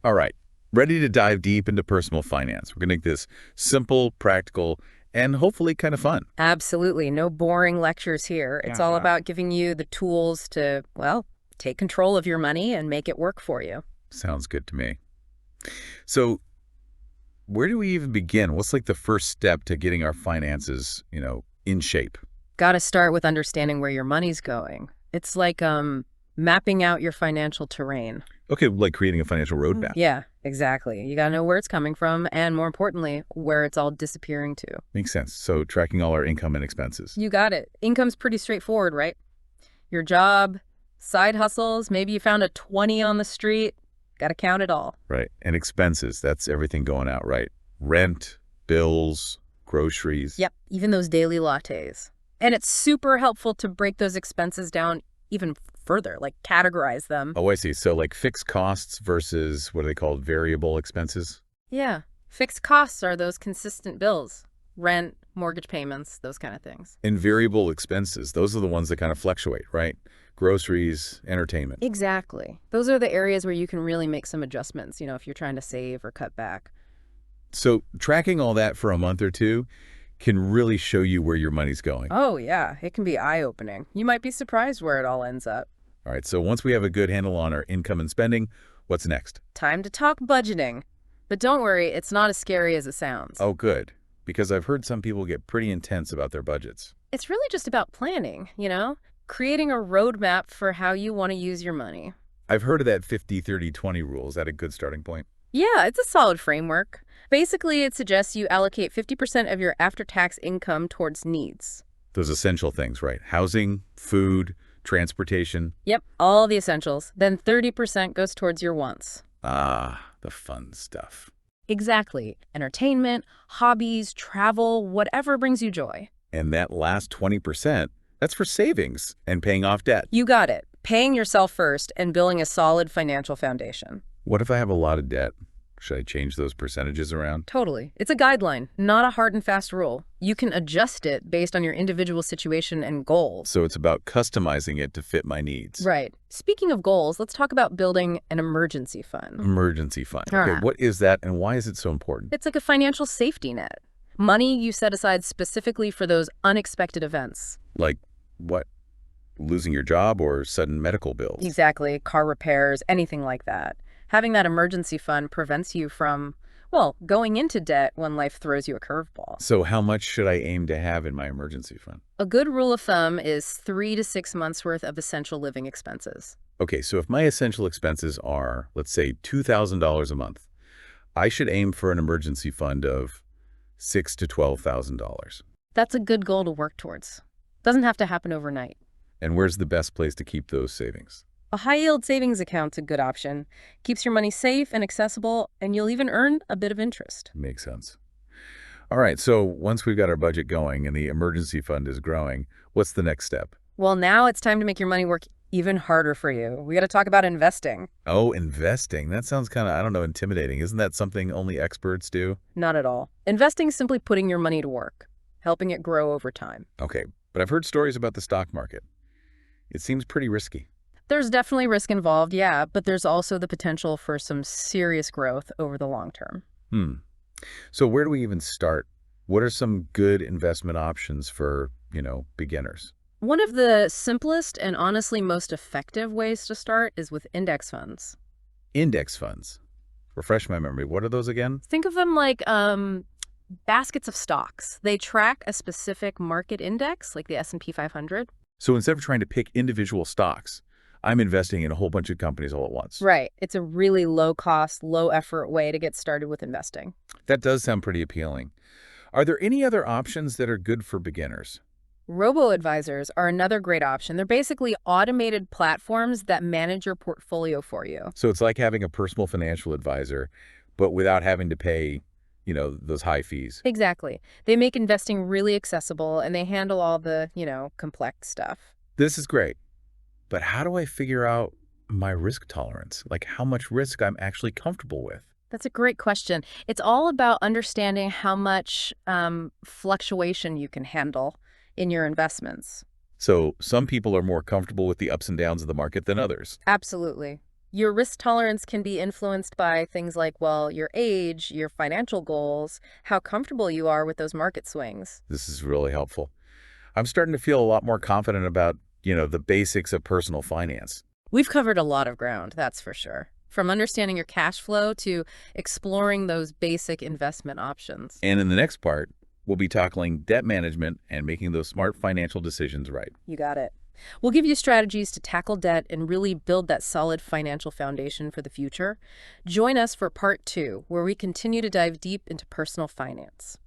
All right, ready to dive deep into personal finance. We're going to make this simple, practical, and hopefully kind of fun. Absolutely. No boring lectures here. It's all about giving you the tools to, well, take control of your money and make it work for you. Sounds good to me. So where do we even begin? What's like the first step to getting our finances, in shape? Got to start with understanding where your money's going. It's like mapping out your financial terrain. Okay, like creating a financial roadmap. Yeah, exactly. You got to know where it's coming from and, more importantly, where it's all disappearing to. Makes sense. So tracking all our income and expenses. You got it. Income's pretty straightforward, right? Your job, side hustles, maybe you found a 20 on the street. Got to count it all. Right. And expenses, that's everything going out, right? Rent, bills, groceries. Yep, even those daily lattes. And it's super helpful to break those expenses down even further, like categorize them. Oh, I see. So like fixed costs versus what are they called? Variable expenses? Yeah, fixed costs are those consistent bills, rent, mortgage payments, those kind of things. And variable expenses, those are the ones that kind of fluctuate, right? Groceries, entertainment. Exactly. Those are the areas where you can really make some adjustments, if you're trying to save or cut back. So tracking all that for a month or two can really show you where your money's going. Oh, yeah, it can be eye-opening. You might be surprised where it all ends up. All right, so once we have a good handle on our income and spending, what's next? Time to talk budgeting. But don't worry, it's not as scary as it sounds. Oh, good, because I've heard some people get pretty intense about their budgets. It's really just about planning, creating a roadmap for how you want to use your money. I've heard of that 50-30-20 rule. Is that a good starting point? Yeah, it's a solid framework. Basically, it suggests you allocate 50% of your after-tax income towards needs. Those essential things, right? Housing, food, transportation. Yep, all the essentials. Then 30% goes towards your wants. Ah, the fun stuff. Exactly. Entertainment, hobbies, travel, whatever brings you joy. And that last 20%, that's for savings and paying off debt. You got it. Paying yourself first and building a solid financial foundation. What if I have a lot of debt? Should I change those percentages around? Totally. It's a guideline, not a hard and fast rule. You can adjust it based on your individual situation and goals. So it's about customizing it to fit my needs. Right. Speaking of goals, let's talk about building an emergency fund. Emergency fund. Okay, what is that and why is it so important? It's like a financial safety net. Money you set aside specifically for those unexpected events. Like what? Losing your job or sudden medical bills? Exactly. Car repairs, anything like that. Having that emergency fund prevents you from, well, going into debt when life throws you a curveball. So how much should I aim to have in my emergency fund? A good rule of thumb is 3 to 6 months worth of essential living expenses. Okay, so if my essential expenses are, let's say, $2,000 a month, I should aim for an emergency fund of $6,000 to $12,000. That's a good goal to work towards. Doesn't have to happen overnight. And where's the best place to keep those savings? A high-yield savings account's a good option. Keeps your money safe and accessible, and you'll even earn a bit of interest. Makes sense. All right, so once we've got our budget going and the emergency fund is growing, what's the next step? Well, now it's time to make your money work even harder for you. We got to talk about investing. Oh, investing. That sounds kind of, I don't know, intimidating. Isn't that something only experts do? Not at all. Investing is simply putting your money to work, helping it grow over time. Okay, but I've heard stories about the stock market. It seems pretty risky. There's definitely risk involved, yeah, but there's also the potential for some serious growth over the long term. So where do we even start? What are some good investment options for, beginners? One of the simplest and honestly most effective ways to start is with index funds. Index funds. Refresh my memory. What are those again? Think of them like baskets of stocks. They track a specific market index, like the S&P 500. So instead of trying to pick individual stocks, I'm investing in a whole bunch of companies all at once. Right. It's a really low-cost, low-effort way to get started with investing. That does sound pretty appealing. Are there any other options that are good for beginners? Robo-advisors are another great option. They're basically automated platforms that manage your portfolio for you. So it's like having a personal financial advisor, but without having to pay, those high fees. Exactly. They make investing really accessible, and they handle all the, complex stuff. This is great. But how do I figure out my risk tolerance? Like how much risk I'm actually comfortable with? That's a great question. It's all about understanding how much fluctuation you can handle in your investments. So some people are more comfortable with the ups and downs of the market than others. Absolutely. Your risk tolerance can be influenced by things like, well, your age, your financial goals, how comfortable you are with those market swings. This is really helpful. I'm starting to feel a lot more confident about, the basics of personal finance. We've covered a lot of ground, that's for sure. From understanding your cash flow to exploring those basic investment options. And in the next part, we'll be tackling debt management and making those smart financial decisions right. You got it. We'll give you strategies to tackle debt and really build that solid financial foundation for the future. Join us for part 2, where we continue to dive deep into personal finance.